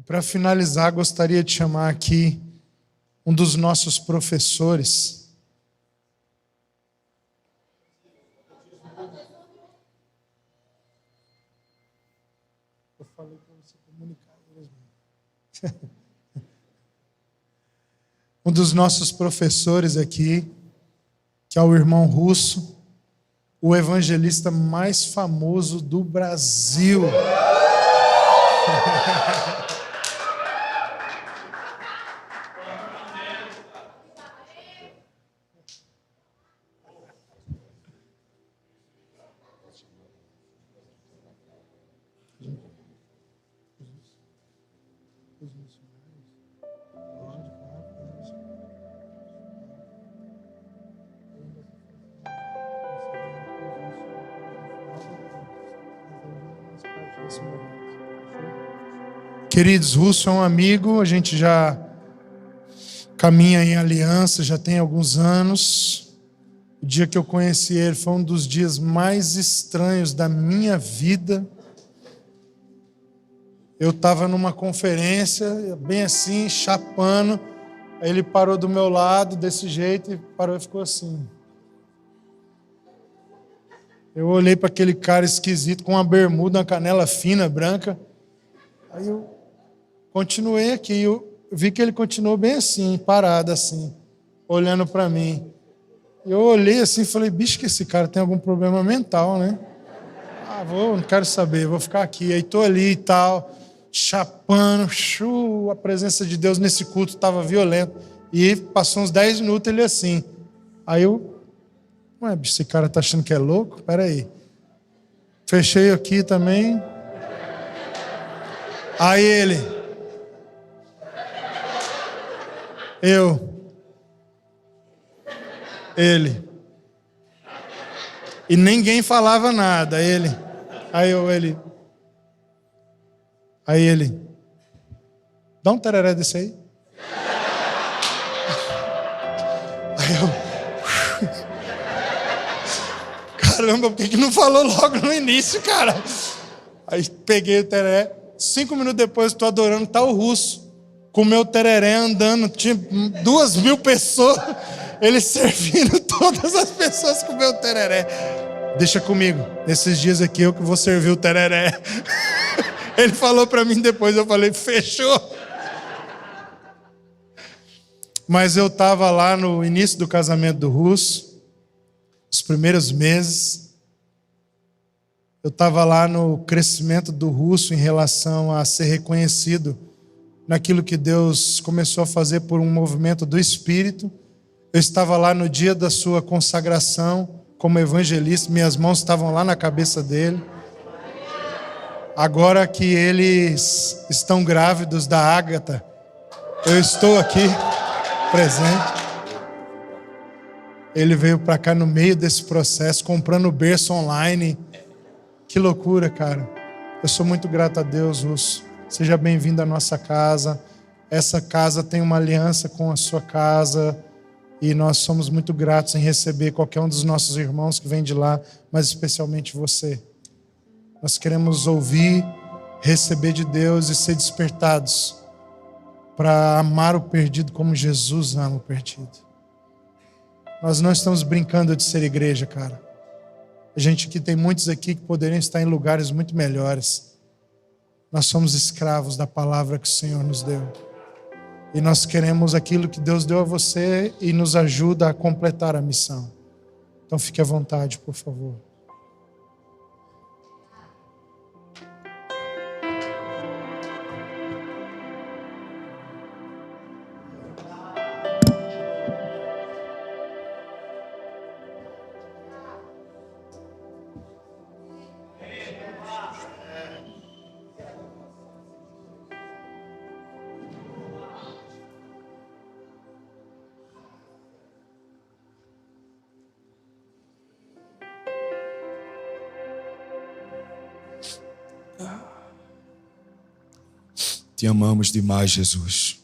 Para finalizar, gostaria de chamar aqui um dos nossos professores. Eu falei para você comunicar mesmo. Um dos nossos professores aqui, que é o irmão Russo, o evangelista mais famoso do Brasil. Queridos, Russo é um amigo, a gente já caminha em aliança, já tem alguns anos. O dia que eu conheci ele foi um dos dias mais estranhos da minha vida. Eu estava numa conferência, bem assim, chapando, aí ele parou do meu lado, desse jeito, e parou e ficou assim. Eu olhei para aquele cara esquisito, com uma bermuda, uma canela fina, branca, aí eu continuei aqui, eu vi que ele continuou bem assim, parado assim, olhando para mim. Eu olhei assim e falei, bicho, que esse cara tem algum problema mental, né? Não quero saber, vou ficar aqui. Aí tô ali e tal, chapando, a presença de Deus nesse culto estava violenta. E passou uns 10 minutos ele assim. Aí eu, bicho, esse cara tá achando que é louco? Peraí. Fechei aqui também. Aí ele... Ele. E ninguém falava nada. Ele. Aí ele. Dá um tereré desse aí. Aí eu. Caramba, por que não falou logo no início, cara? Aí peguei o tereré. 5 minutos depois, estou adorando, tá o Russo. Com o meu tereré andando, tinha 2.000 pessoas, ele servindo todas as pessoas com o meu tereré. Deixa comigo, nesses dias aqui eu que vou servir o tereré. Ele falou para mim depois, eu falei, fechou. Mas eu estava lá no início do casamento do Russo, os primeiros meses. Eu estava lá no crescimento do Russo em relação a ser reconhecido naquilo que Deus começou a fazer por um movimento do Espírito. Eu estava lá no dia da sua consagração como evangelista, minhas mãos estavam lá na cabeça dele. Agora que eles estão grávidos da Ágata, eu estou aqui presente. Ele veio para cá no meio desse processo, comprando berço online. Que loucura, cara. Eu sou muito grato a Deus, Russo. Seja bem-vindo à nossa casa. Essa casa tem uma aliança com a sua casa e nós somos muito gratos em receber qualquer um dos nossos irmãos que vem de lá, mas especialmente você. Nós queremos ouvir, receber de Deus e ser despertados para amar o perdido como Jesus ama o perdido. Nós não estamos brincando de ser igreja, cara. A gente aqui tem muitos aqui que poderiam estar em lugares muito melhores. Nós somos escravos da palavra que o Senhor nos deu. E nós queremos aquilo que Deus deu a você e nos ajuda a completar a missão. Então fique à vontade, por favor. Te amamos demais, Jesus.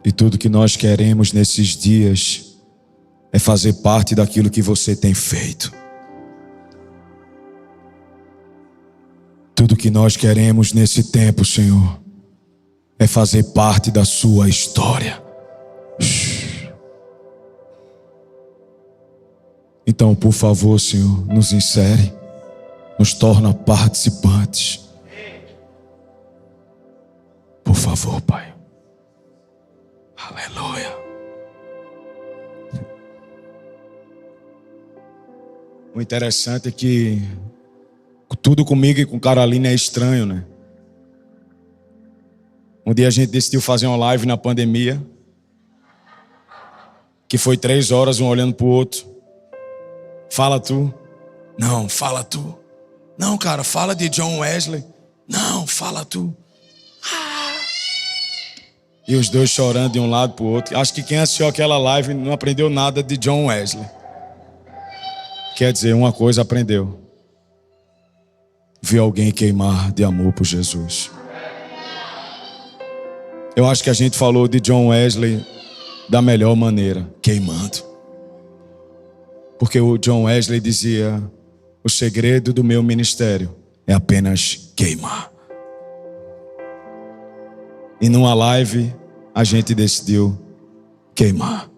E tudo que nós queremos nesses dias é fazer parte daquilo que você tem feito. Tudo que nós queremos nesse tempo, Senhor, é fazer parte da sua história. Então, por favor, Senhor, nos insere, nos torna participantes. Por favor, Pai. Aleluia. O interessante é que tudo comigo e com Carolina é estranho, né? Um dia a gente decidiu fazer uma live na pandemia, que foi 3 horas, um olhando pro outro. Fala tu. Não, fala tu. Não, cara, fala de John Wesley. Não, fala tu. E os dois chorando de um lado pro outro. Acho que quem assistiu aquela live não aprendeu nada de John Wesley. Quer dizer, uma coisa aprendeu. Vi alguém queimar de amor por Jesus. Eu acho que a gente falou de John Wesley da melhor maneira, queimando. Porque o John Wesley dizia: o segredo do meu ministério é apenas queimar. E numa live a gente decidiu queimar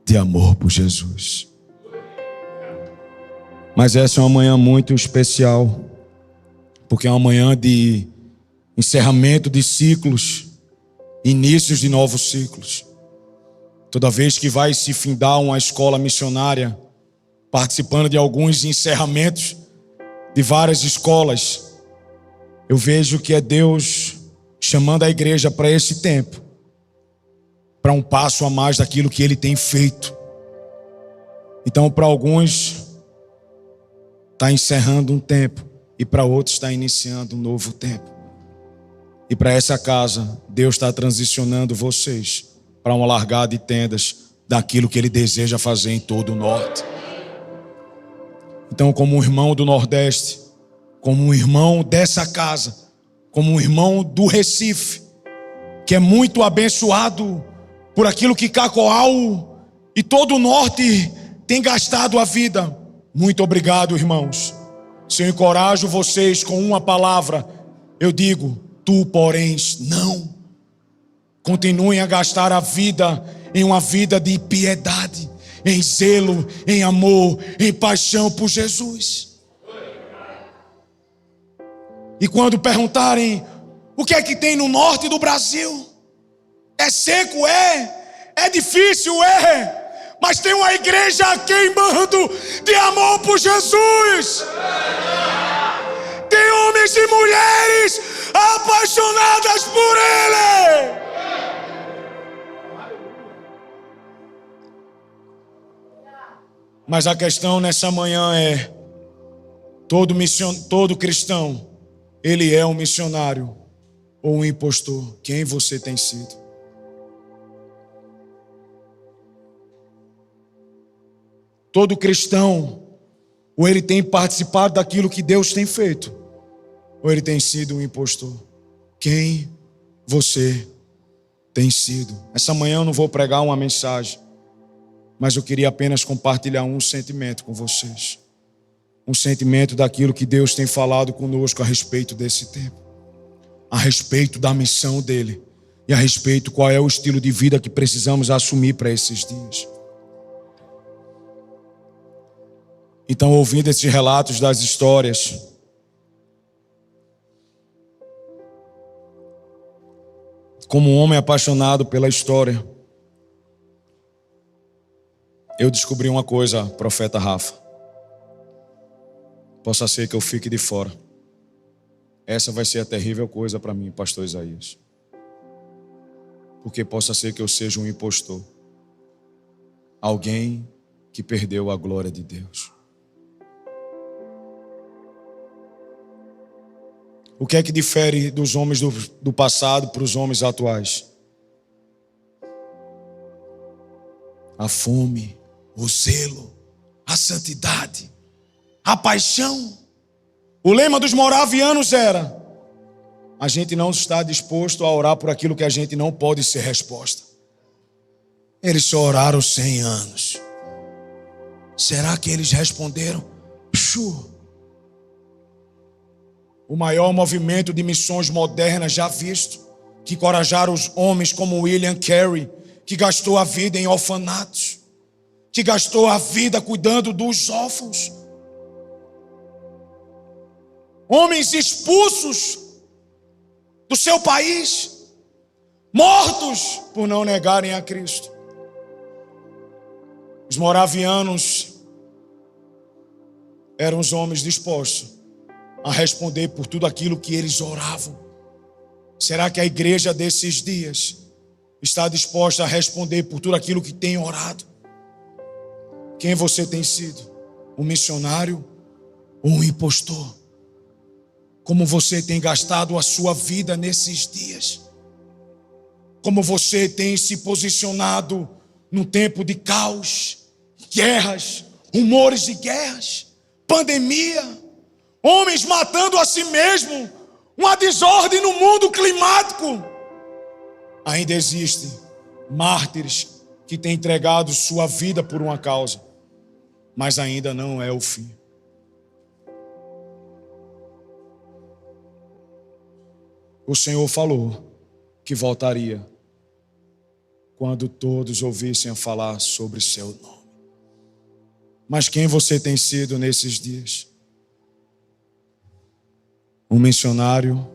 de amor por Jesus. Mas essa é uma manhã muito especial, porque é uma manhã de encerramento de ciclos, inícios de novos ciclos. Toda vez que vai se findar uma escola missionária, participando de alguns encerramentos de várias escolas, eu vejo que é Deus chamando a igreja para esse tempo, para um passo a mais daquilo que Ele tem feito. Então, para alguns está encerrando um tempo, e para outros está iniciando um novo tempo. E para essa casa, Deus está transicionando vocês para uma largada de tendas daquilo que Ele deseja fazer em todo o norte. Então, como um irmão do Nordeste, como um irmão dessa casa, como um irmão do Recife, que é muito abençoado por aquilo que Cacoal e todo o norte tem gastado a vida. Muito obrigado, irmãos. Se eu encorajo vocês com uma palavra, eu digo: tu, porém, não. Continuem a gastar a vida em uma vida de piedade, em zelo, em amor, em paixão por Jesus. E quando perguntarem o que é que tem no norte do Brasil, é seco, é difícil, mas tem uma igreja queimando de amor por Jesus. Tem homens e mulheres apaixonadas por Ele. Mas a questão nessa manhã é: todo cristão, ele é um missionário ou um impostor? Quem você tem sido? Todo cristão, ou ele tem participado daquilo que Deus tem feito, ou ele tem sido um impostor? Quem você tem sido? Essa manhã eu não vou pregar uma mensagem, mas eu queria apenas compartilhar um sentimento com vocês. Um sentimento daquilo que Deus tem falado conosco a respeito desse tempo, a respeito da missão dele e a respeito qual é o estilo de vida que precisamos assumir para esses dias. Então, ouvindo esses relatos das histórias, como um homem apaixonado pela história, eu descobri uma coisa, profeta Rafa. Possa ser que eu fique de fora. Essa vai ser a terrível coisa para mim, pastor Isaías. Porque possa ser que eu seja um impostor. Alguém que perdeu a glória de Deus. O que é que difere dos homens do passado para os homens atuais? A fome, o zelo, a santidade, a paixão. O lema dos moravianos era: a gente não está disposto a orar por aquilo que a gente não pode ser resposta. Eles só oraram 100 anos. Será que eles responderam? o maior movimento de missões modernas já visto, que encorajaram os homens como William Carey, que gastou a vida em orfanatos, que gastou a vida cuidando dos órfãos. Homens expulsos do seu país, mortos por não negarem a Cristo. Os moravianos eram os homens dispostos a responder por tudo aquilo que eles oravam. Será que a igreja desses dias está disposta a responder por tudo aquilo que tem orado? Quem você tem sido? Um missionário ou um impostor? Como você tem gastado a sua vida nesses dias? Como você tem se posicionado num tempo de caos, guerras, rumores de guerras, pandemia, homens matando a si mesmo, uma desordem no mundo climático? Ainda existem mártires que têm entregado sua vida por uma causa, mas ainda não é o fim. O Senhor falou que voltaria quando todos ouvissem a falar sobre seu nome. Mas quem você tem sido nesses dias? Um missionário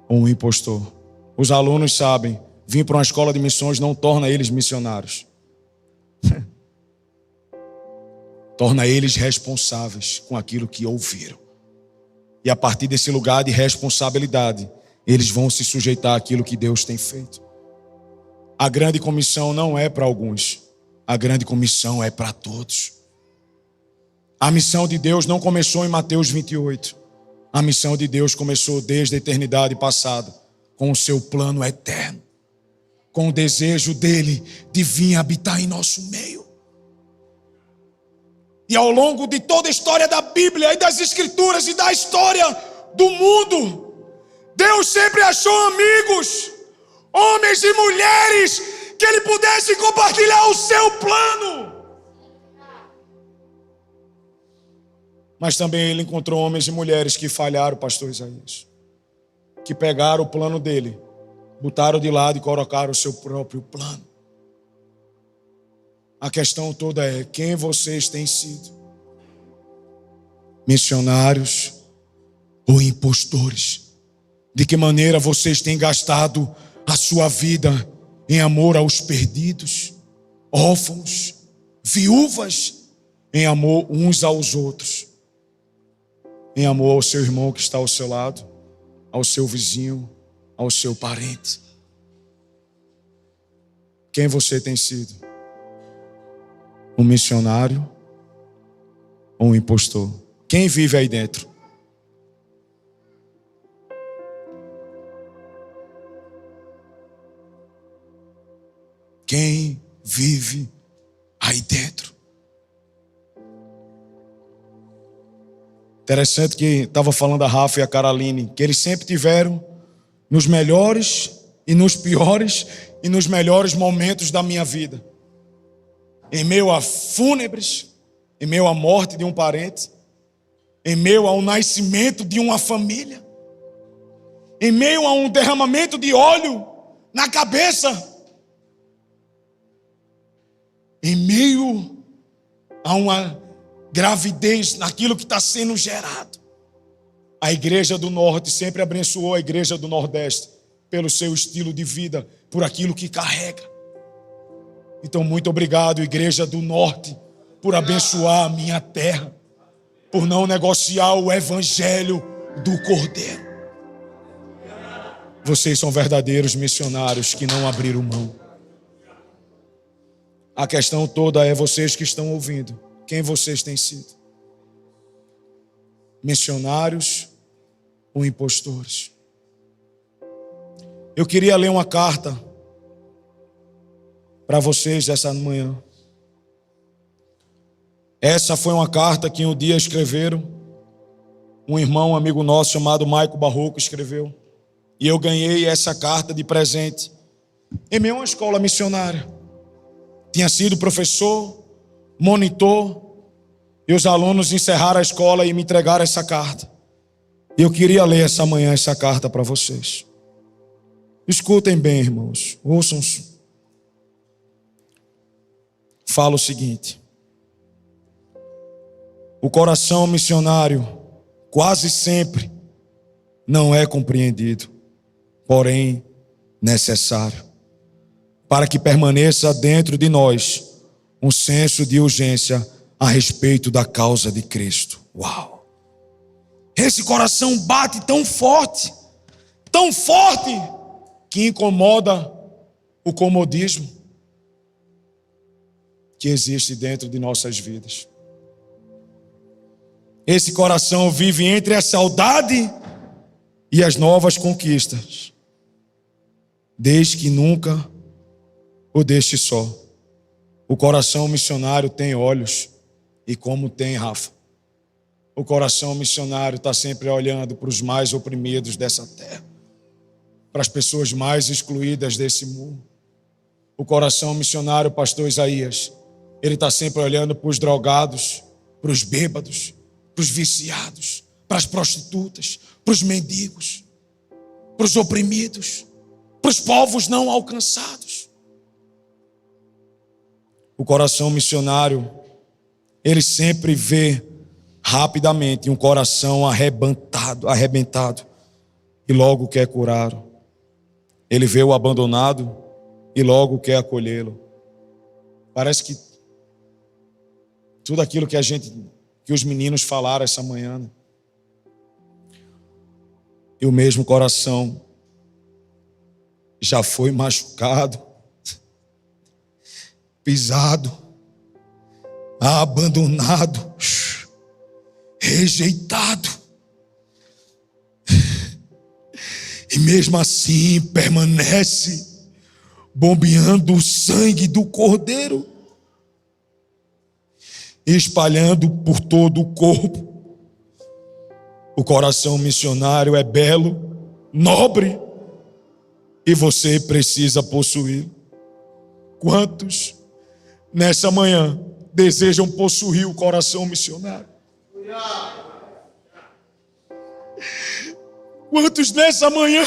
ou um impostor? Os alunos sabem, vir para uma escola de missões não torna eles missionários. Torna eles responsáveis com aquilo que ouviram. E a partir desse lugar de responsabilidade, eles vão se sujeitar àquilo que Deus tem feito. A grande comissão não é para alguns. A grande comissão é para todos. A missão de Deus não começou em Mateus 28. A missão de Deus começou desde a eternidade passada, com o seu plano eterno, com o desejo dele de vir habitar em nosso meio. E ao longo de toda a história da Bíblia e das Escrituras e da história do mundo, Deus sempre achou amigos, homens e mulheres, que Ele pudesse compartilhar o seu plano. Mas também Ele encontrou homens e mulheres que falharam, pastor Isaías, que pegaram o plano dele, botaram de lado e colocaram o seu próprio plano. A questão toda é: quem vocês têm sido? Missionários ou impostores? De que maneira vocês têm gastado a sua vida em amor aos perdidos, órfãos, viúvas, em amor uns aos outros, em amor ao seu irmão que está ao seu lado, ao seu vizinho, ao seu parente? Quem você tem sido? Um missionário ou um impostor? Quem vive aí dentro? Quem vive aí dentro? Interessante que estava falando a Rafa e a Caroline, que eles sempre tiveram nos melhores e nos piores e nos melhores momentos da minha vida. Em meio a fúnebres, em meio à morte de um parente, em meio ao nascimento de uma família, em meio a um derramamento de óleo na cabeça, em meio a uma gravidez naquilo que está sendo gerado. A igreja do norte sempre abençoou a igreja do nordeste pelo seu estilo de vida, por aquilo que carrega. Então, muito obrigado, igreja do norte, por abençoar a minha terra, por não negociar o evangelho do Cordeiro. Vocês são verdadeiros missionários que não abriram mão. A questão toda é vocês que estão ouvindo. Quem vocês têm sido? Missionários ou impostores? Eu queria ler uma carta para vocês essa manhã. Essa foi uma carta que um dia escreveram. Um irmão, um amigo nosso chamado Maico Barroco escreveu. E eu ganhei essa carta de presente em meio a uma escola missionária. Tinha sido professor, monitor, e os alunos encerraram a escola e me entregaram essa carta. E eu queria ler essa manhã essa carta para vocês. Escutem bem, irmãos. Ouçam. Fala o seguinte: o coração missionário quase sempre não é compreendido, porém necessário, para que permaneça dentro de nós um senso de urgência a respeito da causa de Cristo. Uau! Esse coração bate tão forte, que incomoda o comodismo que existe dentro de nossas vidas. Esse coração vive entre a saudade e as novas conquistas, desde que nunca o deixe só. O coração missionário tem olhos, e como tem, Rafa, o coração missionário está sempre olhando para os mais oprimidos dessa terra, para as pessoas mais excluídas desse mundo. O coração missionário, pastor Isaías, ele está sempre olhando para os drogados, para os bêbados, para os viciados, para as prostitutas, para os mendigos, para os oprimidos, para os povos não alcançados. O coração missionário, ele sempre vê rapidamente um coração arrebentado e logo quer curá-lo. Ele vê o abandonado e logo quer acolhê-lo. Parece que tudo aquilo que os meninos falaram essa manhã, né? E o mesmo coração já foi machucado, pisado, abandonado, rejeitado. E mesmo assim permanece bombeando o sangue do Cordeiro, espalhando por todo o corpo. O coração missionário é belo, nobre, e você precisa possuí-lo. Quantos nessa manhã desejam possuir o coração missionário? Quantos nessa manhã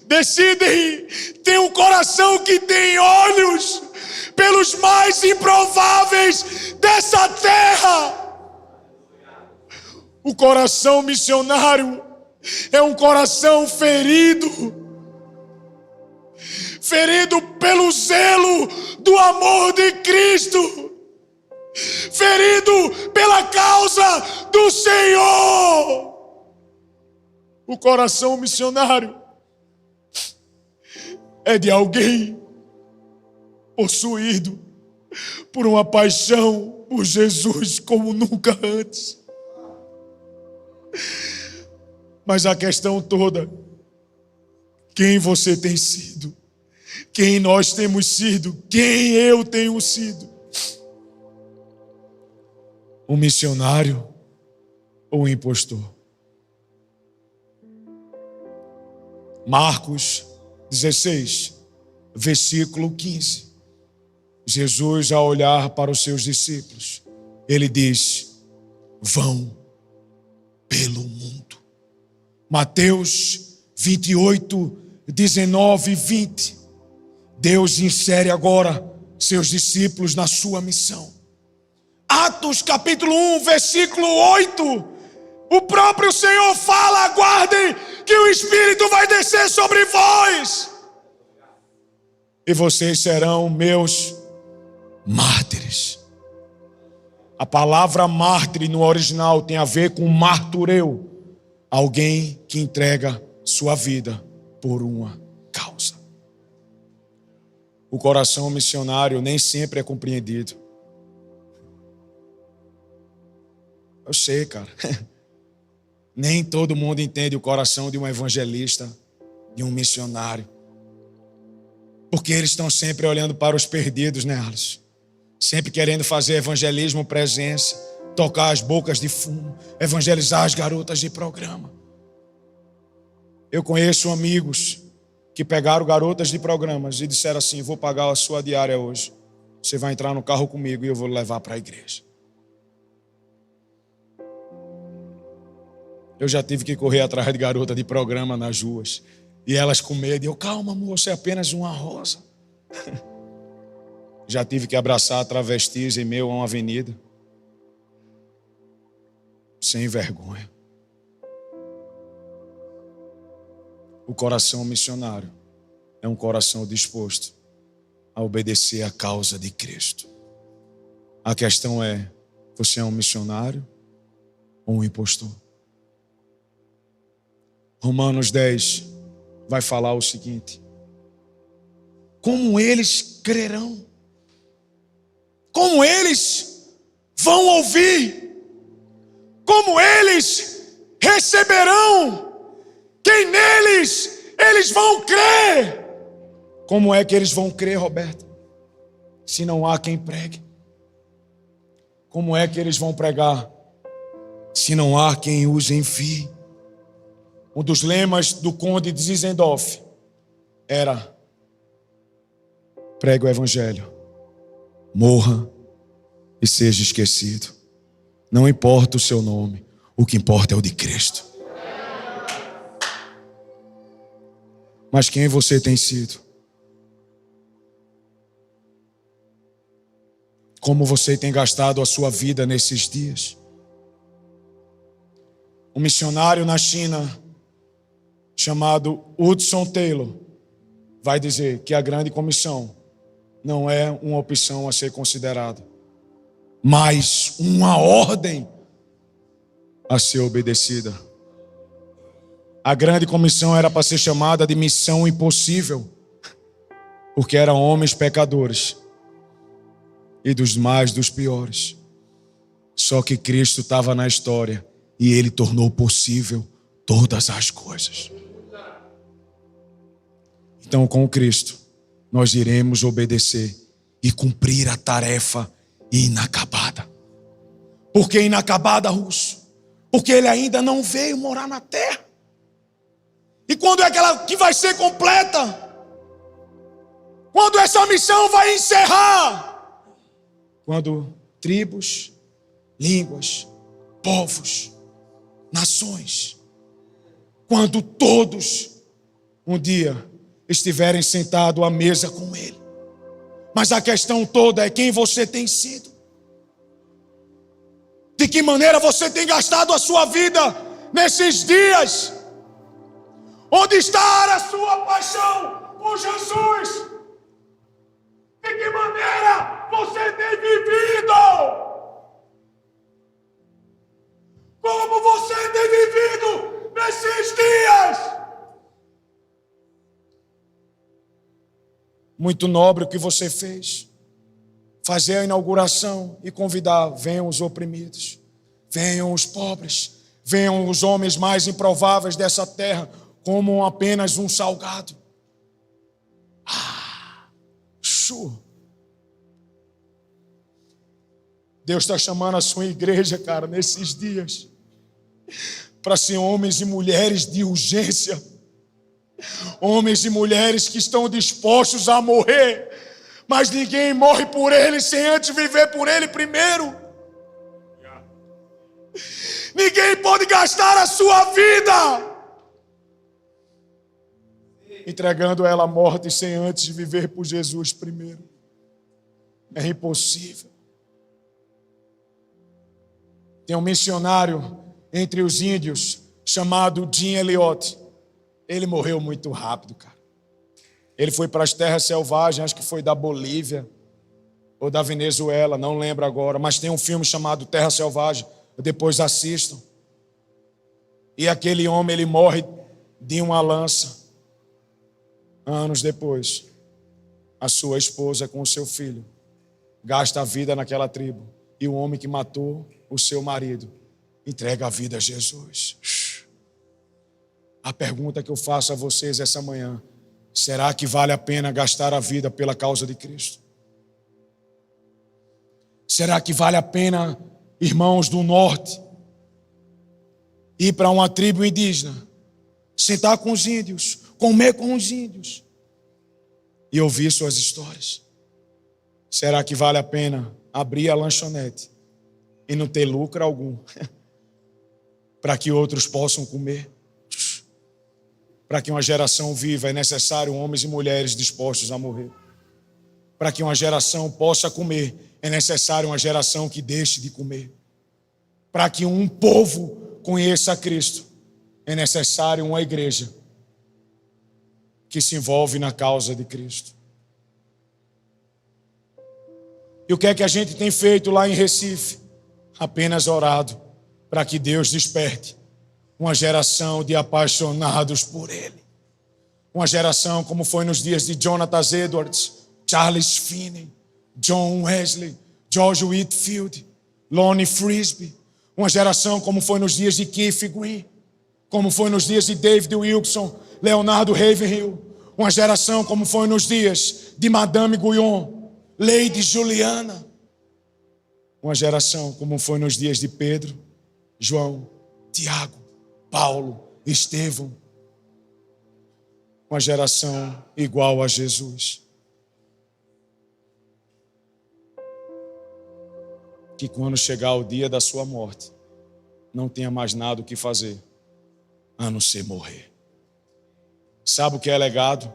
decidem ter um coração que tem olhos pelos mais improváveis dessa terra? O coração missionário é um coração ferido pelo zelo do amor de Cristo, ferido pela causa do Senhor. O coração missionário é de alguém possuído por uma paixão por Jesus como nunca antes. Mas a questão toda, quem você tem sido? Quem nós temos sido? Quem eu tenho sido? Um missionário ou um impostor? Marcos 16, versículo 15. Jesus, ao olhar para os seus discípulos, ele diz: vão pelo mundo. Mateus 28, 19 e 20. Deus insere agora seus discípulos na sua missão. Atos capítulo 1, versículo 8. O próprio Senhor fala: aguardem que o Espírito vai descer sobre vós, e vocês serão meus mártires. A palavra mártir no original tem a ver com martureu, alguém que entrega sua vida por uma causa. O coração missionário nem sempre é compreendido. Eu sei, cara. Nem todo mundo entende o coração de um evangelista, de um missionário. Porque eles estão sempre olhando para os perdidos, né, Alisson? Sempre querendo fazer evangelismo presença, tocar as bocas de fumo, evangelizar as garotas de programa. Eu conheço amigos que pegaram garotas de programas e disseram assim: vou pagar a sua diária hoje. Você vai entrar no carro comigo e eu vou levar para a igreja. Eu já tive que correr atrás de garota de programa nas ruas. E elas com medo. Eu, calma, moço, é apenas uma rosa. Já tive que abraçar travestis em meio a uma avenida. Sem vergonha. O coração missionário é um coração disposto a obedecer à causa de Cristo. A questão é, você é um missionário ou um impostor? Romanos 10 vai falar o seguinte: como eles crerão? Como eles vão ouvir? Como eles receberão? Quem neles eles vão crer? Como é que eles vão crer, Roberto, se não há quem pregue? Como é que eles vão pregar se não há quem os envie? Um dos lemas do conde de Zinzendorf era: pregue o evangelho, morra e seja esquecido. Não importa o seu nome, o que importa é o de Cristo. Mas quem você tem sido? Como você tem gastado a sua vida nesses dias? Um missionário na China, chamado Hudson Taylor, vai dizer que a grande comissão não é uma opção a ser considerada, mas uma ordem a ser obedecida. A grande comissão era para ser chamada de missão impossível, porque eram homens pecadores e dos mais dos piores. Só que Cristo estava na história e Ele tornou possível todas as coisas. Então, com Cristo, nós iremos obedecer e cumprir a tarefa inacabada. Por que inacabada, Russo? Porque Ele ainda não veio morar na terra. E quando é aquela que vai ser completa? Quando essa missão vai encerrar? Quando tribos, línguas, povos, nações, quando todos um dia estiverem sentados à mesa com Ele. Mas a questão toda é quem você tem sido. De que maneira você tem gastado a sua vida nesses dias? Onde está a sua paixão por Jesus? De que maneira você tem vivido? Como você tem vivido nesses dias? Muito nobre o que você fez. Fazer a inauguração e convidar: venham os oprimidos, venham os pobres, venham os homens mais improváveis dessa terra, como apenas um salgado. Deus está chamando a sua igreja, cara, nesses dias, para ser homens e mulheres de urgência, homens e mulheres que estão dispostos a morrer, mas ninguém morre por Ele sem antes viver por Ele primeiro. Ninguém pode gastar a sua vida entregando ela à morte sem antes viver por Jesus primeiro. É impossível. Tem um missionário entre os índios chamado Jim Elliot. Ele morreu muito rápido, cara. Ele foi para as terras selvagens, acho que foi da Bolívia ou da Venezuela, não lembro agora, mas tem um filme chamado Terra Selvagem, depois assistam. E aquele homem, ele morre de uma lança. Anos depois, a sua esposa com o seu filho gasta a vida naquela tribo. E o homem que matou o seu marido entrega a vida a Jesus. A pergunta que eu faço a vocês essa manhã: será que vale a pena gastar a vida pela causa de Cristo? Será que vale a pena, irmãos do norte, ir para uma tribo indígena, sentar com os índios, comer com os índios e ouvir suas histórias? Será que vale a pena abrir a lanchonete e não ter lucro algum para que outros possam comer. Para que uma geração viva é necessário homens e mulheres dispostos a morrer. Para que uma geração possa comer é necessário uma geração que deixe de comer. Para que um povo conheça a Cristo é necessário uma igreja que se envolve na causa de Cristo. E o que é que a gente tem feito lá em Recife? Apenas orado para que Deus desperte uma geração de apaixonados por Ele. Uma geração como foi nos dias de Jonathan Edwards, Charles Finney, John Wesley, George Whitefield, Lonnie Frisbee. Uma geração como foi nos dias de Keith Green, como foi nos dias de David Wilson, Leonardo Ravenhill. Uma geração como foi nos dias de Madame Guyon, Lady Juliana. Uma geração como foi nos dias de Pedro, João, Tiago, Paulo, Estevão. Uma geração igual a Jesus. Que quando chegar o dia da sua morte, não tenha mais nada o que fazer, a não ser morrer. Sabe o que é legado?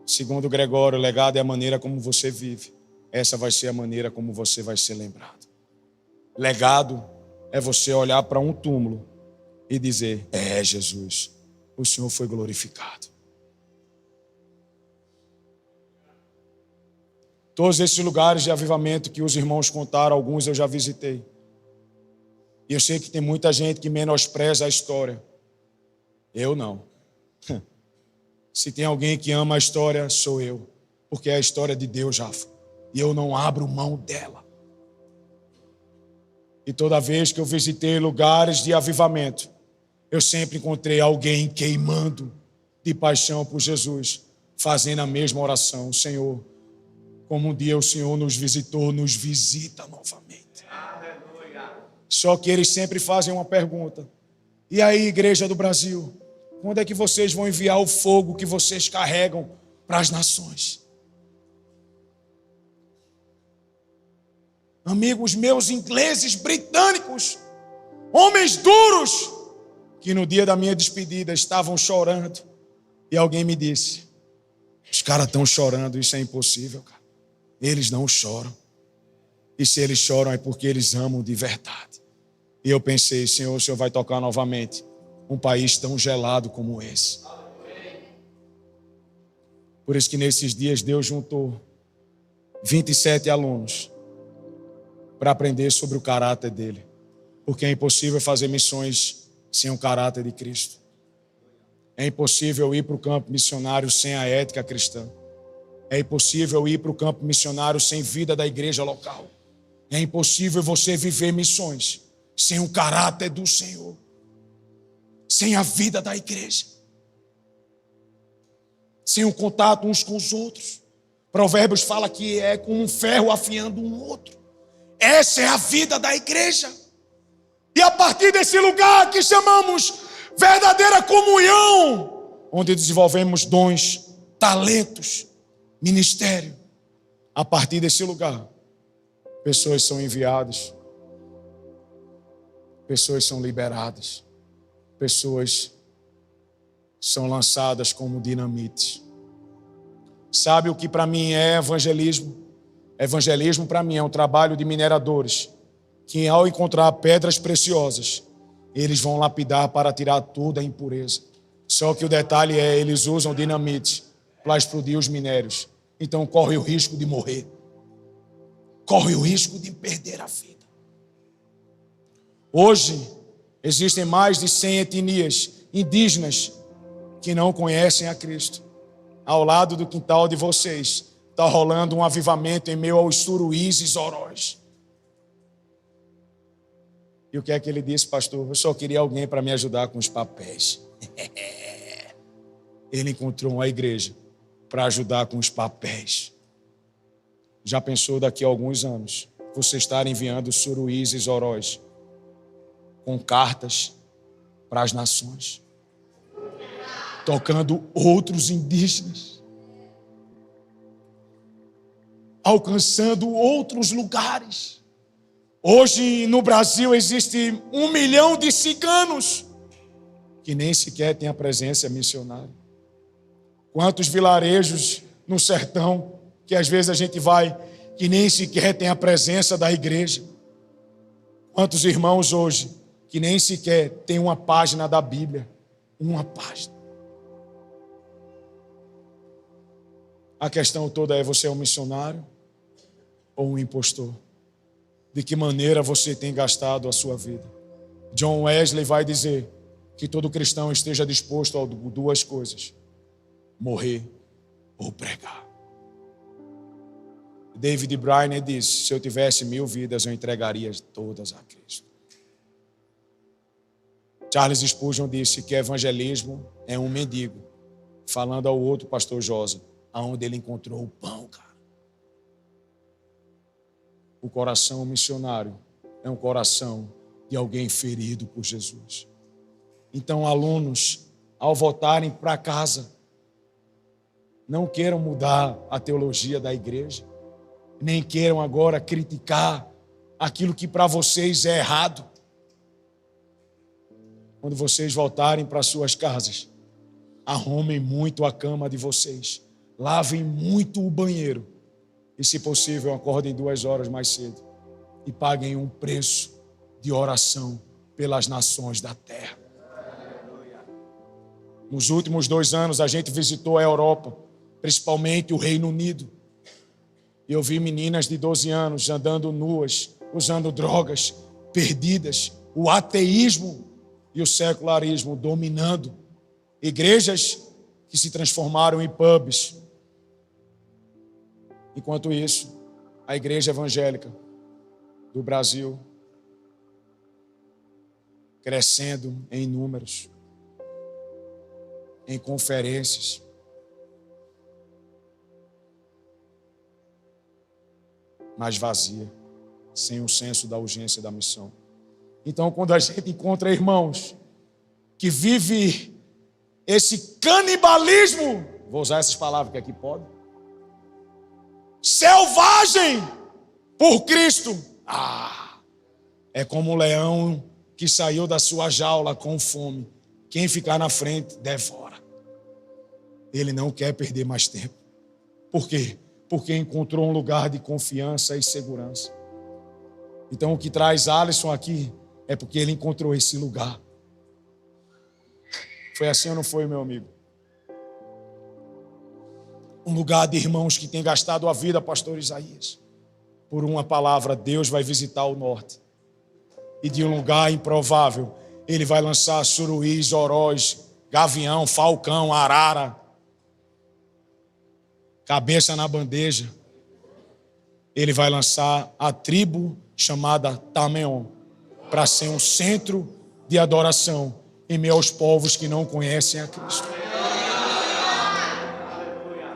Segundo Gregório, legado é a maneira como você vive. Essa vai ser a maneira como você vai ser lembrado. Legado é você olhar para um túmulo e dizer: é Jesus, o Senhor foi glorificado. Todos esses lugares de avivamento que os irmãos contaram, alguns eu já visitei. E eu sei que tem muita gente que menospreza a história. Eu não. Se tem alguém que ama a história, sou eu. Porque é a história de Deus, Rafa. E eu não abro mão dela. E toda vez que eu visitei lugares de avivamento, eu sempre encontrei alguém queimando de paixão por Jesus, fazendo a mesma oração: Senhor, como um dia o Senhor nos visitou, nos visita novamente. Aleluia. Só que eles sempre fazem uma pergunta: e aí, Igreja do Brasil, quando é que vocês vão enviar o fogo que vocês carregam para as nações? Amigos meus ingleses, britânicos, homens duros, que no dia da minha despedida estavam chorando, e alguém me disse: os caras estão chorando, isso é impossível, cara. Eles não choram. E se eles choram é porque eles amam de verdade. E eu pensei: Senhor, o Senhor vai tocar novamente um país tão gelado como esse. Por isso que nesses dias Deus juntou 27 alunos para aprender sobre o caráter dele. Porque é impossível fazer missões sem o caráter de Cristo. É impossível ir para o campo missionário sem a ética cristã. É impossível ir para o campo missionário sem vida da igreja local. É impossível você viver missões sem o caráter do Senhor, sem a vida da igreja, sem o contato uns com os outros. Provérbios fala que é como um ferro afiando um outro. Essa é a vida da igreja. E a partir desse lugar que chamamos verdadeira comunhão, onde desenvolvemos dons, talentos, ministério, a partir desse lugar, pessoas são enviadas, pessoas são liberadas, pessoas são lançadas como dinamite. Sabe o que para mim é evangelismo? Evangelismo para mim é um trabalho de mineradores que, ao encontrar pedras preciosas, eles vão lapidar para tirar toda a impureza. Só que o detalhe é, eles usam dinamite para explodir os minérios. Então corre o risco de morrer. Corre o risco de perder a vida. Hoje, existem mais de 100 etnias indígenas que não conhecem a Cristo. Ao lado do quintal de vocês, está rolando um avivamento em meio aos suruís e zorós. E o que é que ele disse, pastor? Eu só queria alguém para me ajudar com os papéis. Ele encontrou uma igreja para ajudar com os papéis. Já pensou daqui a alguns anos você estar enviando suruís e zoróis com cartas para as nações, tocando outros indígenas, alcançando outros lugares, Hoje no Brasil existe 1 milhão de ciganos que nem sequer têm a presença missionária. Quantos vilarejos no sertão que às vezes a gente vai que nem sequer tem a presença da igreja. Quantos irmãos hoje que nem sequer tem uma página da Bíblia. Uma página. A questão toda é: você é um missionário ou um impostor? De que maneira você tem gastado a sua vida? John Wesley vai dizer que todo cristão esteja disposto a 2 coisas: morrer ou pregar. David Brainerd disse: se eu tivesse 1000 vidas, eu entregaria todas a Cristo. Charles Spurgeon disse que evangelismo é um mendigo falando ao outro pastor Josa aonde ele encontrou o pão, cara. O coração missionário é um coração de alguém ferido por Jesus. Então, alunos, ao voltarem para casa, não queiram mudar a teologia da igreja, nem queiram agora criticar aquilo que para vocês é errado. Quando vocês voltarem para suas casas, arrumem muito a cama de vocês, lavem muito o banheiro e, se possível, acordem 2 horas mais cedo e paguem um preço de oração pelas nações da terra. Nos últimos 2 anos, a gente visitou a Europa, principalmente o Reino Unido. E eu vi meninas de 12 anos andando nuas, usando drogas, perdidas, o ateísmo e o secularismo dominando. Igrejas que se transformaram em pubs. Enquanto isso, a igreja evangélica do Brasil crescendo em números, em conferências, mas vazia, sem o senso da urgência da missão. Então, quando a gente encontra irmãos que vivem esse canibalismo, vou usar essas palavras que aqui pode, selvagem por Cristo, é como um leão que saiu da sua jaula com fome. Quem ficar na frente, devora. Ele não quer perder mais tempo. Por quê? Porque encontrou um lugar de confiança e segurança. Então, o que traz Alisson aqui é porque ele encontrou esse lugar. Foi assim ou não foi, meu amigo? Um lugar de irmãos que têm gastado a vida, pastor Isaías. Por uma palavra, Deus vai visitar o norte. E de um lugar improvável, Ele vai lançar suruís, orós, gavião, falcão, arara, cabeça na bandeja. Ele vai lançar a tribo chamada Tameon para ser um centro de adoração em meio aos povos que não conhecem a Cristo.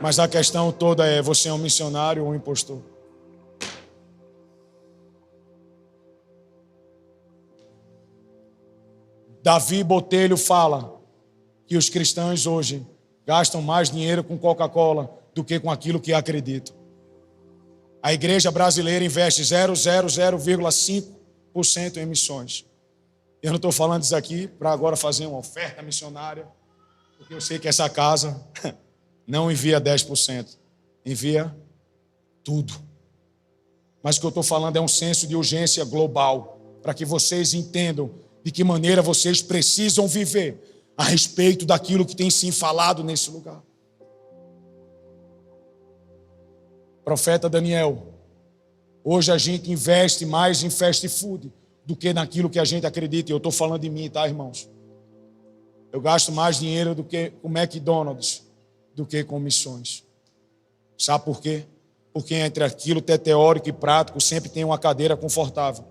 Mas a questão toda é: você é um missionário ou um impostor? Davi Botelho fala que os cristãos hoje gastam mais dinheiro com Coca-Cola do que com aquilo que acreditam. A igreja brasileira investe 0,5% em missões. Eu não estou falando isso aqui para agora fazer uma oferta missionária, porque eu sei que essa casa não envia 10%, envia tudo. Mas o que eu estou falando é um senso de urgência global, para que vocês entendam de que maneira vocês precisam viver a respeito daquilo que tem se falado nesse lugar. Profeta Daniel, hoje a gente investe mais em fast food do que naquilo que a gente acredita. E eu estou falando de mim, tá, irmãos? Eu gasto mais dinheiro do que com McDonald's do que com missões. Sabe por quê? Porque entre aquilo que é teórico e prático sempre tem uma cadeira confortável,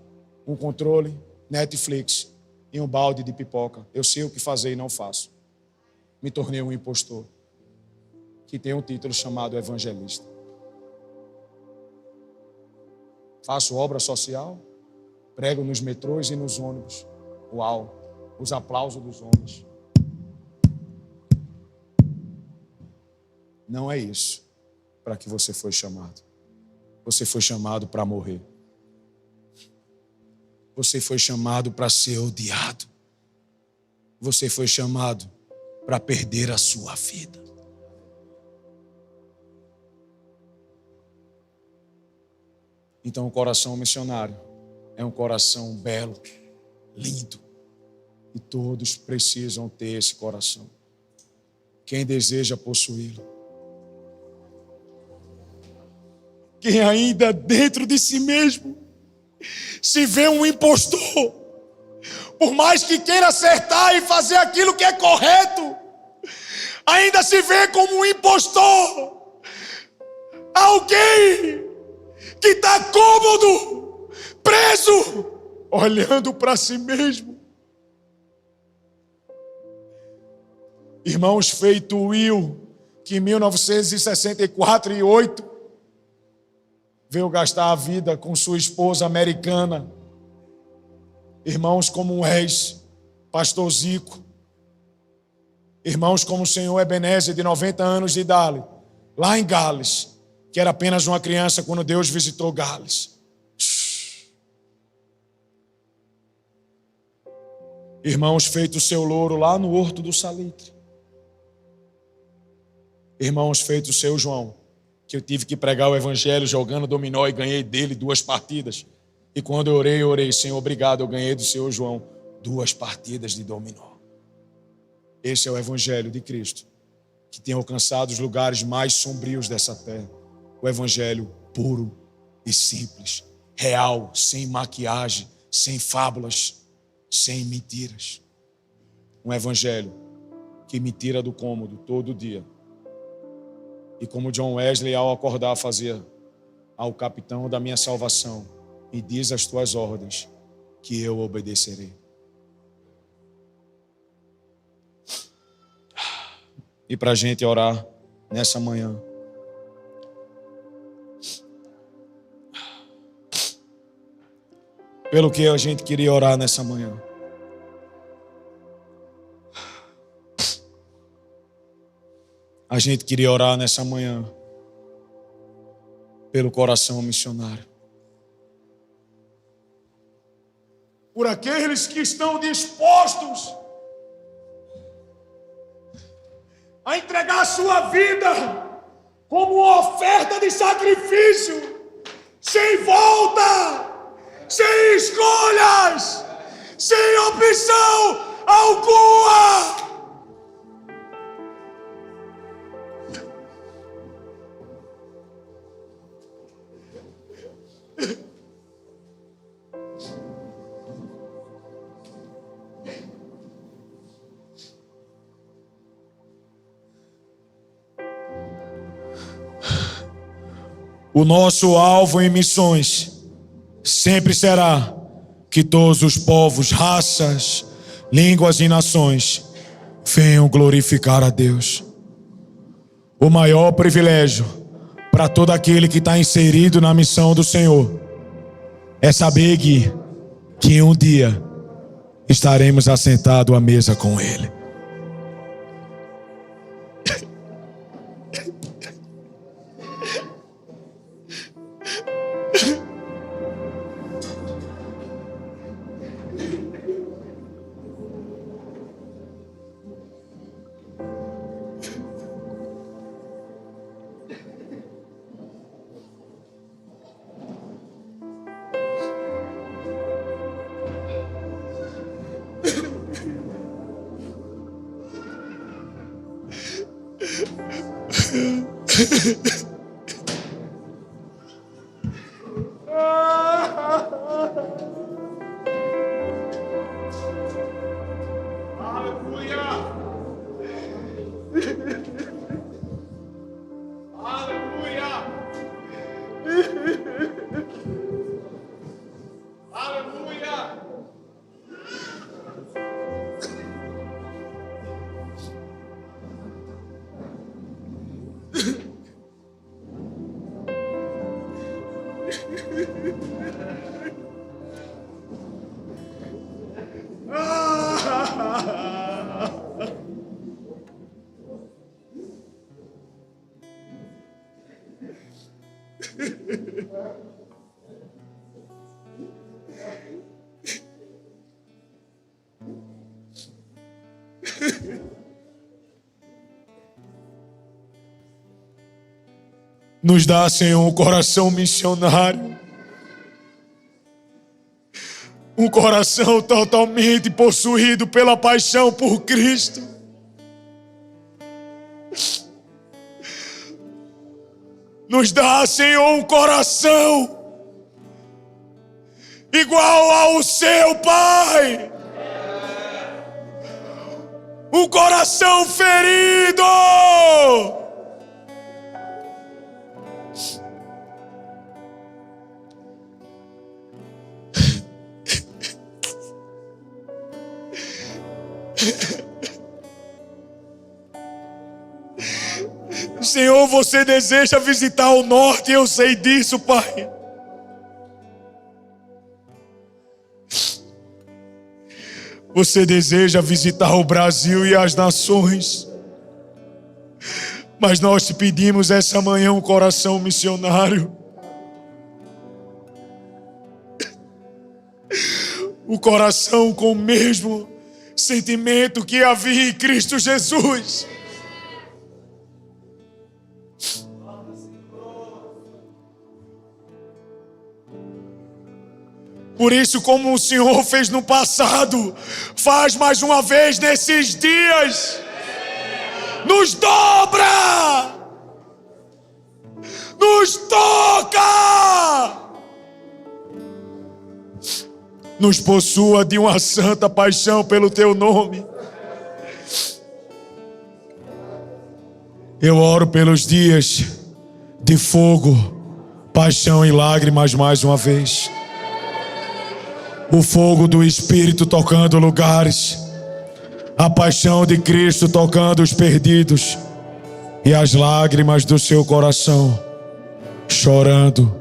um controle, Netflix e um balde de pipoca. Eu sei o que fazer e não faço. Me tornei um impostor que tem um título chamado evangelista. Faço obra social, prego nos metrôs e nos ônibus. Uau, os aplausos dos homens. Não é isso para que você foi chamado. Você foi chamado para morrer. Você foi chamado para ser odiado. Você foi chamado para perder a sua vida. Então o coração missionário é um coração belo, lindo. E todos precisam ter esse coração. Quem deseja possuí-lo? Quem ainda dentro de si mesmo se vê um impostor, por mais que queira acertar e fazer aquilo que é correto, ainda se vê como um impostor, alguém que está cômodo, preso, olhando para si mesmo. Irmãos, feito Will, que em 1964 e 8 veio gastar a vida com sua esposa americana. Irmãos como és, pastor Zico. Irmãos como o senhor Ebenezer, de 90 anos de idade, lá em Gales, que era apenas uma criança quando Deus visitou Gales. Irmãos, feito o seu louro lá no Horto do Salitre. Irmãos, feito o seu João, que eu tive que pregar o evangelho jogando dominó e ganhei dele 2 partidas. E quando eu orei, Senhor, obrigado, eu ganhei do Senhor João 2 partidas de dominó. Esse é o evangelho de Cristo, que tem alcançado os lugares mais sombrios dessa terra. O evangelho puro e simples, real, sem maquiagem, sem fábulas, sem mentiras. Um evangelho que me tira do cômodo todo dia. E como John Wesley, ao acordar, fazia ao capitão da minha salvação: e diz as tuas ordens, que eu obedecerei. E para a gente orar nessa manhã, pelo que a gente queria orar nessa manhã. A gente queria orar nessa manhã pelo coração missionário. Por aqueles que estão dispostos a entregar a sua vida como uma oferta de sacrifício, sem volta, sem escolhas, sem opção alguma. O nosso alvo em missões sempre será que todos os povos, raças, línguas e nações venham glorificar a Deus. O maior privilégio para todo aquele que está inserido na missão do Senhor é saber que um dia estaremos assentados à mesa com Ele. Nos dá, Senhor, um coração missionário. Um coração totalmente possuído pela paixão por Cristo. Nos dá, Senhor, um coração igual ao seu, Pai. Um coração ferido. Senhor, você deseja visitar o norte, eu sei disso, Pai. Você deseja visitar o Brasil e as nações. Mas nós te pedimos essa manhã um coração missionário. O coração com o mesmo sentimento que havia em Cristo Jesus. Por isso, como o Senhor fez no passado, faz mais uma vez nesses dias. Nos dobra! Nos toca! Nos possua de uma santa paixão pelo teu nome. Eu oro pelos dias de fogo, paixão e lágrimas mais uma vez. O fogo do Espírito tocando lugares, a paixão de Cristo tocando os perdidos e as lágrimas do seu coração chorando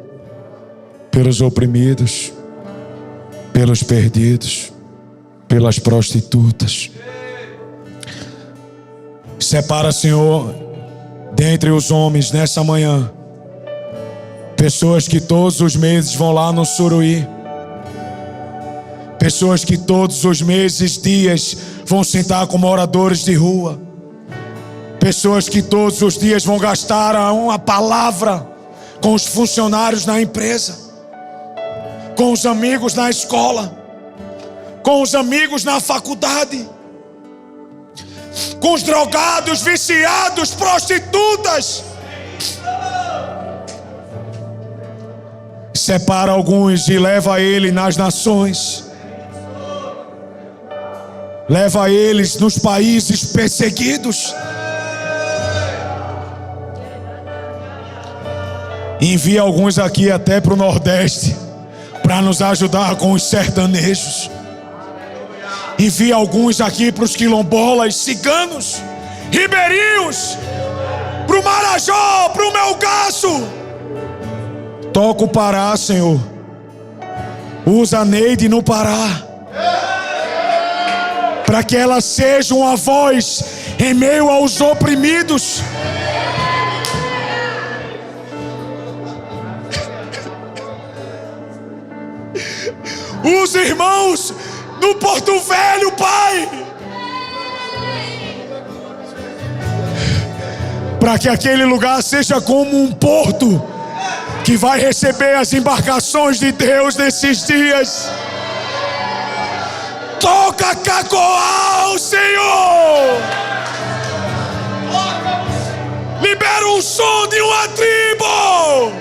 pelos oprimidos, pelos perdidos, pelas prostitutas. Separa, Senhor, dentre os homens nessa manhã, pessoas que todos os meses vão lá no Suruí. Pessoas que todos os meses, dias, vão sentar com moradores de rua. Pessoas que todos os dias vão gastar uma palavra com os funcionários na empresa, com os amigos na escola, com os amigos na faculdade, com os drogados, viciados, prostitutas. Separa alguns e leva ele nas nações. Leva eles nos países perseguidos. Envia alguns aqui até para o Nordeste, para nos ajudar com os sertanejos. Envia alguns aqui para os quilombolas, ciganos, ribeirinhos, para o Marajó, para o Melgaço. Toca o Pará, Senhor. Usa a Neide no Pará, para que ela seja uma voz em meio aos oprimidos. Os irmãos no Porto Velho, Pai, para que aquele lugar seja como um porto que vai receber as embarcações de Deus nesses dias. Toca Cacoal, Senhor! Libera um som de uma tribo!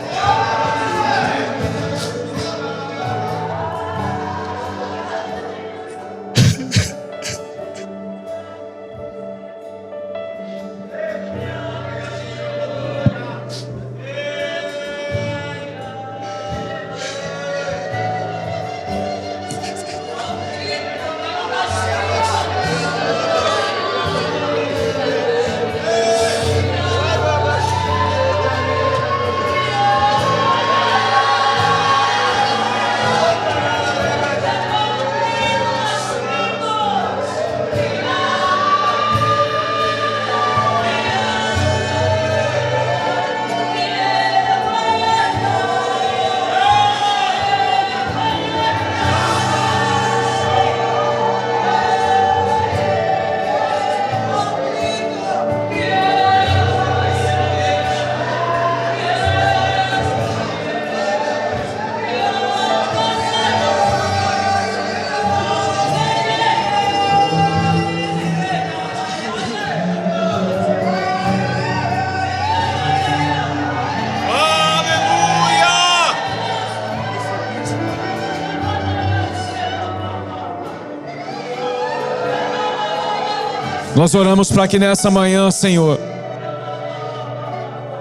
Nós oramos para que nessa manhã, Senhor,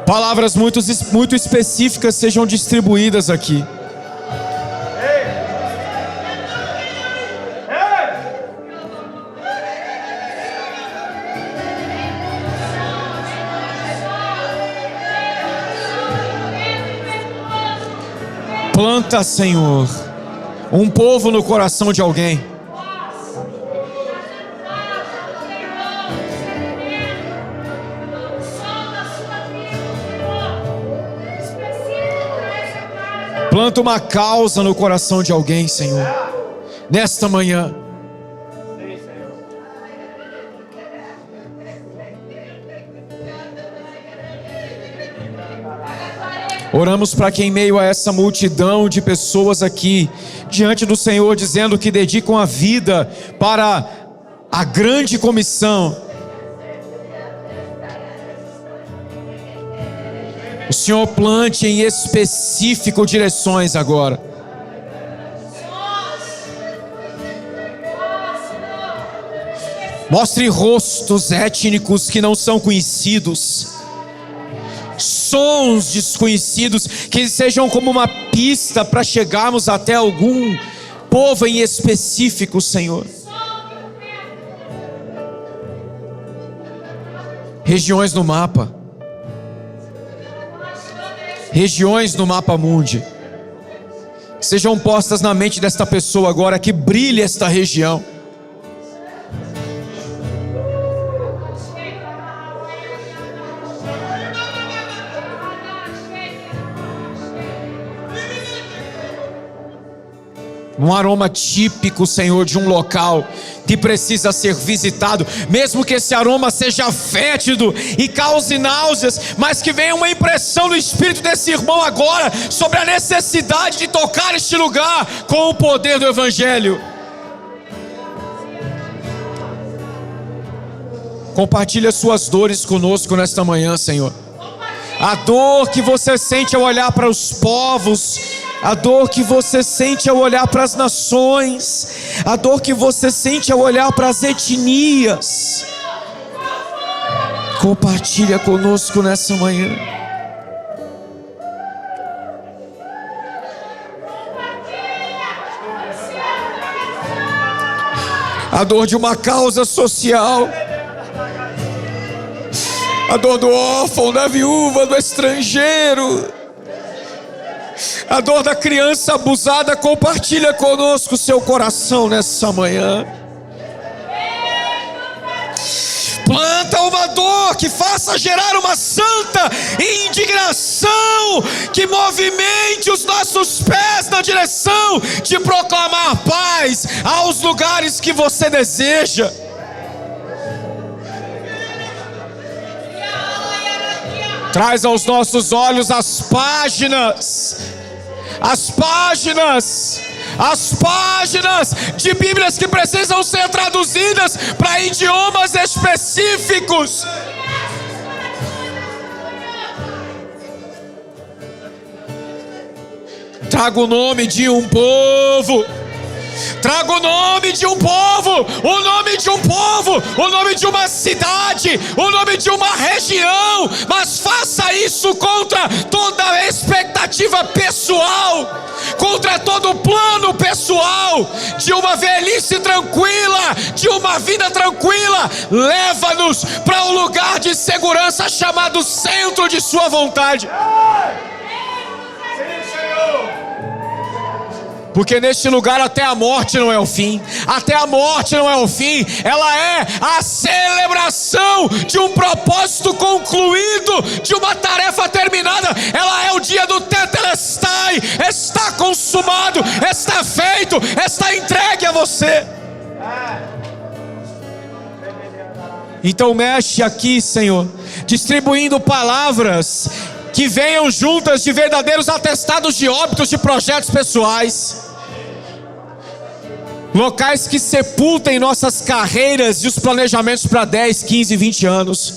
palavras muito específicas sejam distribuídas aqui. Planta, Senhor, um povo no coração de alguém. Planta uma causa no coração de alguém, Senhor, nesta manhã. Oramos para que em meio a essa multidão de pessoas aqui, diante do Senhor, dizendo que dedicam a vida para a grande comissão, o Senhor plante em específico direções agora. Mostre rostos étnicos que não são conhecidos, sons desconhecidos, que sejam como uma pista para chegarmos até algum povo em específico, Senhor. Regiões no mapa. Regiões no mapa mundi. Sejam postas na mente desta pessoa agora, que brilhe esta região. Um aroma típico, Senhor, de um local que precisa ser visitado, mesmo que esse aroma seja fétido e cause náuseas, mas que venha uma impressão no espírito desse irmão agora sobre a necessidade de tocar este lugar com o poder do Evangelho. Compartilhe as suas dores conosco nesta manhã, Senhor. A dor que você sente ao olhar para os povos, a dor que você sente ao olhar para as nações, a dor que você sente ao olhar para as etnias. Compartilha conosco nessa manhã. A dor de uma causa social, a dor do órfão, da viúva, do estrangeiro, a dor da criança abusada. Compartilha conosco o seu coração nessa manhã. Planta uma dor que faça gerar uma santa indignação, que movimente os nossos pés na direção de proclamar paz aos lugares que você deseja. Traz aos nossos olhos as páginas de Bíblias que precisam ser traduzidas para idiomas específicos. Traga o nome de um povo. Traga o nome de um povo, o nome de um povo, o nome de uma cidade, o nome de uma região, mas faça isso contra toda a expectativa pessoal, contra todo o plano pessoal de uma velhice tranquila, de uma vida tranquila. Leva-nos para um lugar de segurança chamado centro de sua vontade. Porque neste lugar até a morte não é o fim. Até a morte não é o fim. Ela é a celebração de um propósito concluído, de uma tarefa terminada. Ela é o dia do tetelestai. Está consumado, está feito, está entregue a você. Então mexe aqui, Senhor, distribuindo palavras que venham juntas de verdadeiros atestados de óbitos de projetos pessoais. Locais que sepultem nossas carreiras e os planejamentos para 10, 15, 20 anos.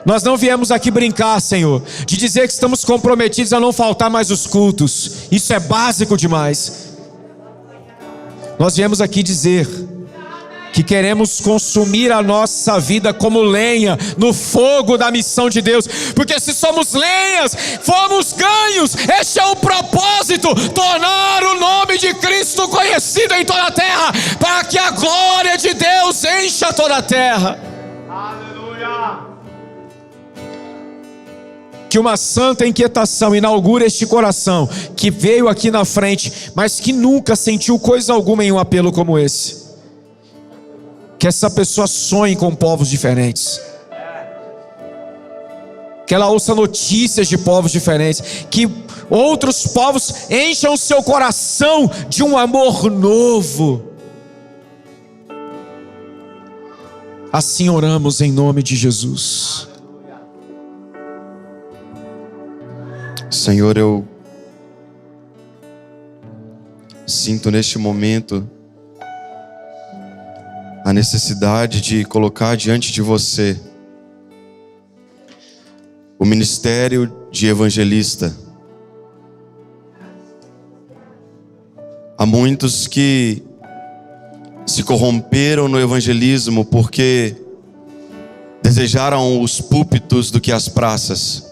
Nós não viemos aqui brincar, Senhor, de dizer que estamos comprometidos a não faltar mais os cultos. Isso é básico demais. Nós viemos aqui dizer que queremos consumir a nossa vida como lenha no fogo da missão de Deus, porque se somos lenhas, fomos ganhos. Este é o propósito: tornar o nome de Cristo conhecido em toda a terra, para que a glória de Deus encha toda a terra. Aleluia! Que uma santa inquietação inaugure este coração que veio aqui na frente, mas que nunca sentiu coisa alguma em um apelo como esse. Que essa pessoa sonhe com povos diferentes, que ela ouça notícias de povos diferentes, que outros povos encham o seu coração de um amor novo. Assim oramos em nome de Jesus. Senhor, eu sinto neste momento a necessidade de colocar diante de você o ministério de evangelista. Há muitos que se corromperam no evangelismo porque desejaram os púlpitos do que as praças.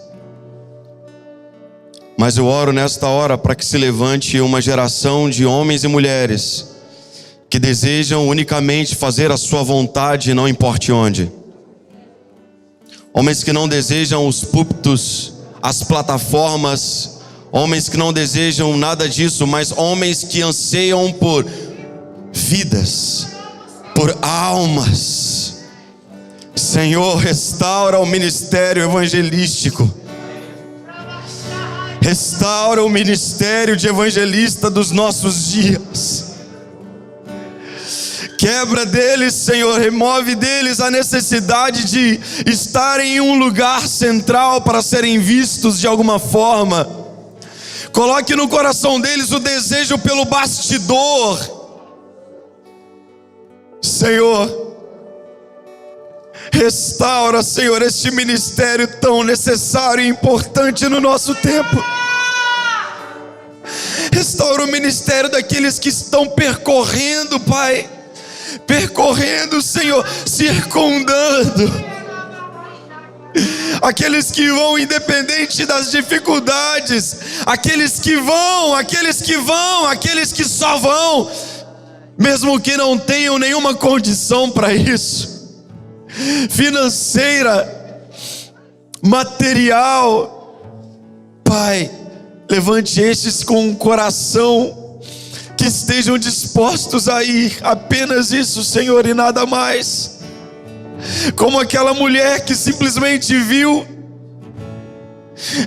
Mas eu oro nesta hora para que se levante uma geração de homens e mulheres que desejam unicamente fazer a sua vontade, não importe onde. Homens que não desejam os púlpitos, as plataformas, homens que não desejam nada disso, mas homens que anseiam por vidas, por almas. Senhor, restaura o ministério evangelístico. Restaura o ministério de evangelista dos nossos dias. Quebra deles, Senhor, remove deles a necessidade de estarem em um lugar central para serem vistos de alguma forma. Coloque no coração deles o desejo pelo bastidor. Senhor, restaura, Senhor, este ministério tão necessário e importante no nosso tempo. Restaura o ministério daqueles que estão percorrendo, Pai. Percorrendo, Senhor, circundando. Aqueles que vão independente das dificuldades. Aqueles que vão, aqueles que só vão, mesmo que não tenham nenhuma condição para isso, financeira, material. Pai, levante estes com um coração que estejam dispostos a ir, apenas isso, Senhor, e nada mais. Como aquela mulher que simplesmente viu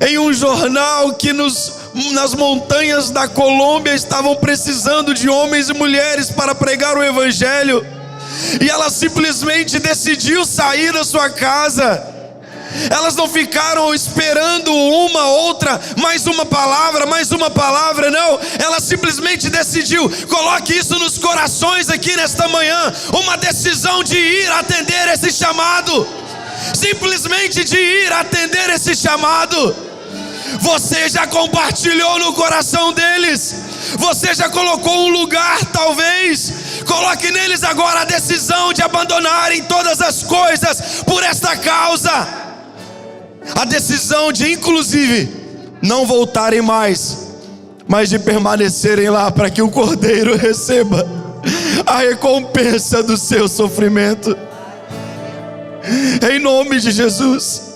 em um jornal que nas montanhas da Colômbia estavam precisando de homens e mulheres para pregar o evangelho, e ela simplesmente decidiu sair da sua casa. Elas não ficaram esperando mais uma palavra, não. Ela simplesmente decidiu. Coloque isso nos corações aqui nesta manhã. Uma decisão de ir atender esse chamado. Simplesmente de ir atender esse chamado. Você já compartilhou no coração deles. Você já colocou um lugar, talvez. Coloque neles agora a decisão de abandonarem todas as coisas por esta causa. A decisão de, inclusive, não voltarem mais, mas de permanecerem lá, para que o Cordeiro receba a recompensa do seu sofrimento. Em nome de Jesus.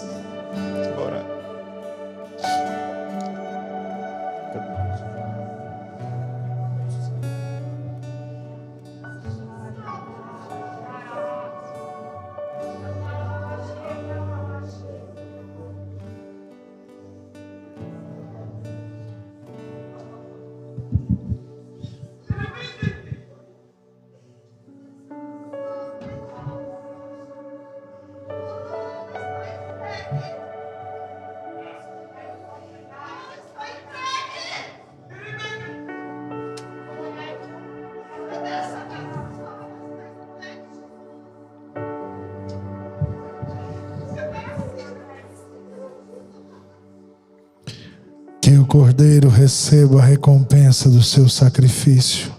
Que o Cordeiro receba a recompensa do seu sacrifício.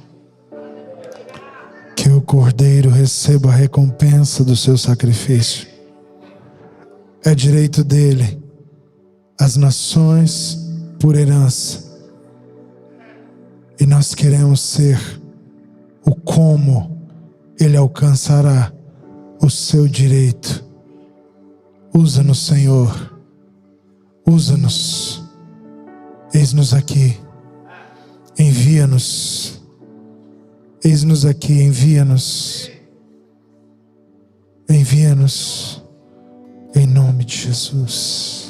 Que o Cordeiro receba a recompensa do seu sacrifício. É direito dele as nações por herança. E nós queremos ser o como ele alcançará o seu direito. Usa-nos, Senhor. Usa-nos. Eis-nos aqui. Envia-nos. Eis-nos aqui, envia-nos. Envia-nos. Em nome de Jesus.